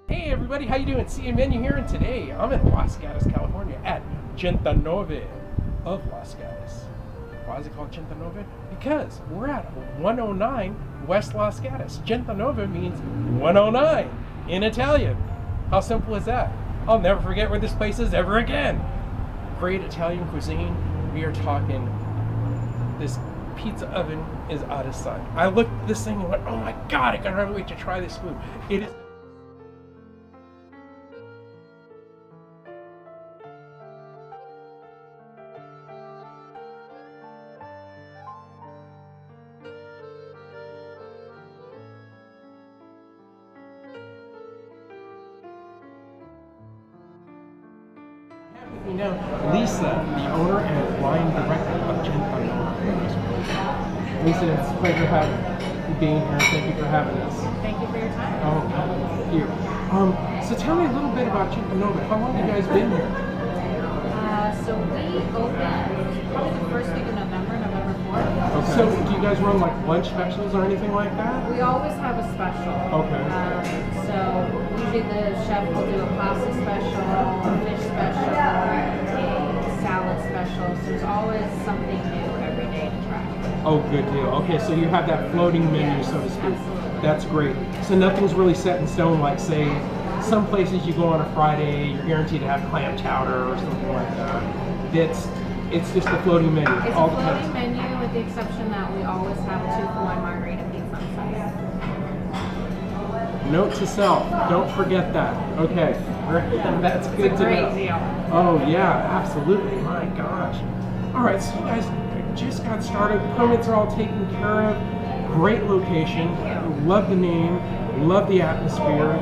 Hey everybody, how you doing? CM Menu here, and today I'm in Los Gatos, California at Centonove of Los Gatos. Why is it called Centonove? Because we're at 109 West Los Gatos. Centonove means 109 in Italian. How simple is that? I'll never forget where this place is ever again. Great Italian cuisine. We are talking, this pizza oven is out of sight. I looked at this thing and went, oh my God, I can't wait to try this food. It is. You know, Lisa, the owner and line director of Centonove. Lisa, it's a pleasure being here. Thank you for having us. Thank you for your time. Oh, thank you. So tell me a little bit about Centonove. How long have you guys been here? So we opened probably the first week of November 4th. Okay. So do you guys run like lunch specials or anything like that? We always have a special. Okay. So usually the chef will do a pasta special, a fish special, a salad special. So there's always something new every day to try. Oh, good deal. Okay, so you have that floating menu, so to speak. Absolutely. That's great. So nothing's really set in stone, like say, some places you go on a Friday, you're guaranteed to have clam chowder or something like that. It's just a floating menu. It's all a floating depends. menu with the exception that we always have a 2-for-1 margarita pizza on Sunday. Note to self, don't forget that. Okay, that's good It's a to great know. deal. Oh yeah, absolutely. My gosh. All right, so you guys just got started. Permits are all taken care of. Great location. Love the name. Love the atmosphere.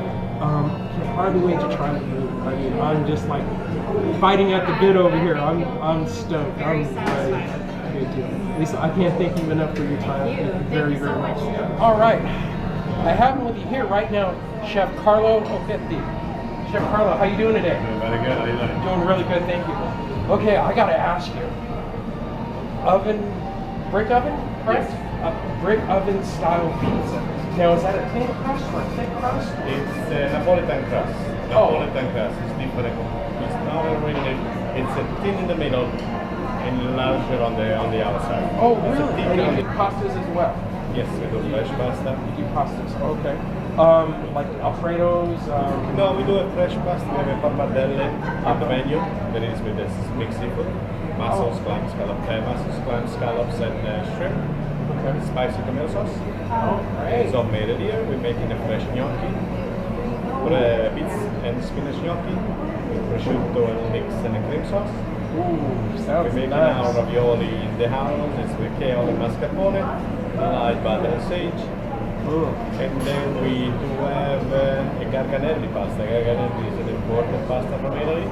Can hardly wait to try the food. I mean, I'm just like biting at the bit over here. I'm stoked. Very I'm satisfied. Good deal. Lisa, I can't thank you enough for your time. Thank you. very, Thank you so very much. All right. I have him with you here right now, Chef Carlo Opetti. Chef Carlo, how you doing today? Very good. How you doing? Doing really good, thank you. Okay, I gotta ask you. Brick oven, correct? Yes. A brick oven style pizza. Now, is that a thin crust or a thick crust? It's Napolitan crust. Napolitan crust. It's different. It's not really. It's thin in the middle and larger on the outside. Oh, It's a really? thick And you on do the- pastas as well? Yes, we do fresh pasta. You do pastas, okay. Like Alfredo's? No, we do a fresh pasta. We have a pappardelle on the menu. That is with this mixed seafood, mussels, clams, scallops, and shrimp. Okay. Spicy tomato sauce. Oh, great. So made it here. We're making a fresh gnocchi, beets and spinach gnocchi with prosciutto and mix and a cream sauce. Ooh, We're sounds making our nice. ravioli in the house. It's with kale and mascarpone, light butter and sage. Ooh. And then we do have a garganelli pasta. Garganelli is an imported pasta from Italy.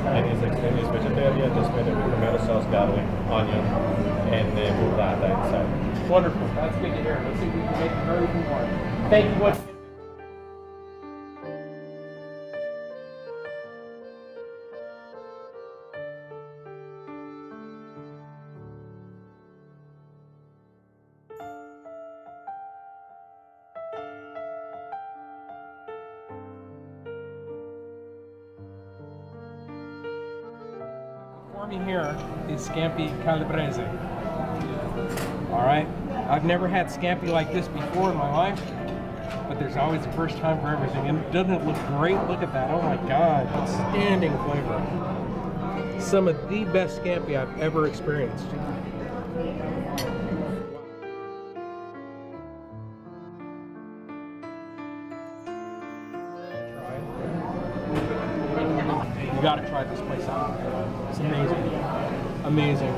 And it's extremely vegetarian, just made with tomato sauce, garlic, onion, and burrata inside. Wonderful. That's good to hear. Let's see if we can make it very even more. Thank you once again. Before me here is Scampi Calabrese. All right, I've never had scampi like this before in my life, but there's always a first time for everything. And doesn't it look great? Look at that, oh my God, outstanding flavor. Some of the best scampi I've ever experienced. You gotta try this place out. It's amazing. Amazing.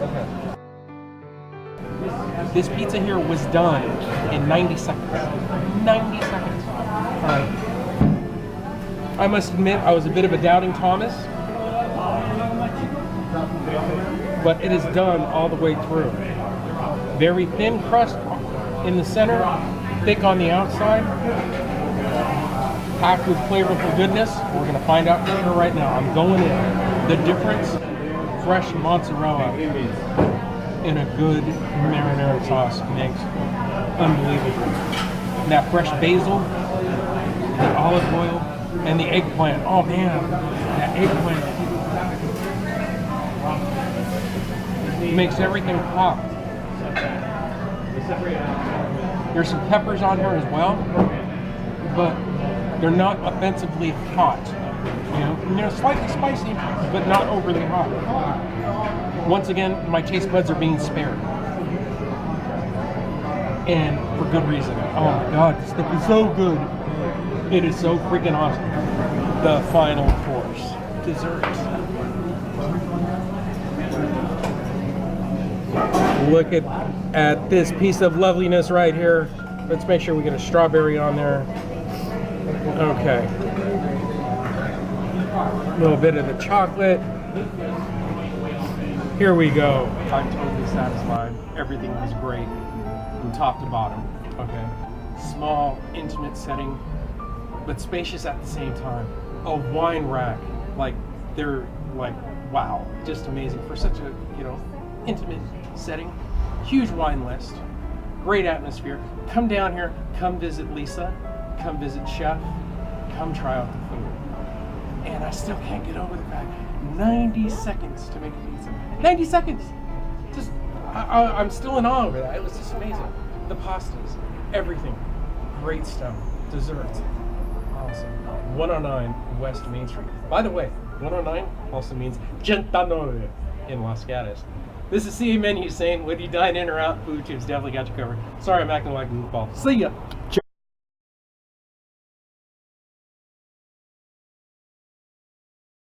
Okay. This pizza here was done in 90 seconds. 90 seconds. All right. I must admit, I was a bit of a doubting Thomas, but it is done all the way through. Very thin crust in the center, thick on the outside, packed with flavorful goodness. We're gonna find out for sure right now. I'm going in. The difference, fresh mozzarella. in a good marinara sauce makes unbelievable. That fresh basil, the olive oil, and the eggplant. Oh man, that eggplant makes everything pop. There's some peppers on here as well, but they're not offensively hot. You know, and they're slightly spicy, but not overly hot. Once again, my taste buds are being spared. And for good reason. Oh my god, this stuff is so good. It is so freaking awesome. The final course, dessert. Look at this piece of loveliness right here. Let's make sure we get a strawberry on there. Okay. A little bit of the chocolate. Here we go. I'm totally satisfied. Everything was great from top to bottom. Okay. Small, intimate setting, but spacious at the same time. A wine rack. Like, they're like, wow. Just amazing for such a, you know, intimate setting. Huge wine list. Great atmosphere. Come down here. Come visit Lisa. Come visit Chef. Come try out the food. And I still can't get over the fact 90 seconds to make a pizza. 90 seconds! Just, I'm still in awe over that. It was just amazing. The pastas, everything. Great stuff. Desserts. Awesome. 109 West Main Street. By the way, 109 also means Centonove in Los Gatos. This is CA Menu saying, whether you dine in or out, food tubes definitely got you covered. Sorry, I'm acting like a goofball. See ya!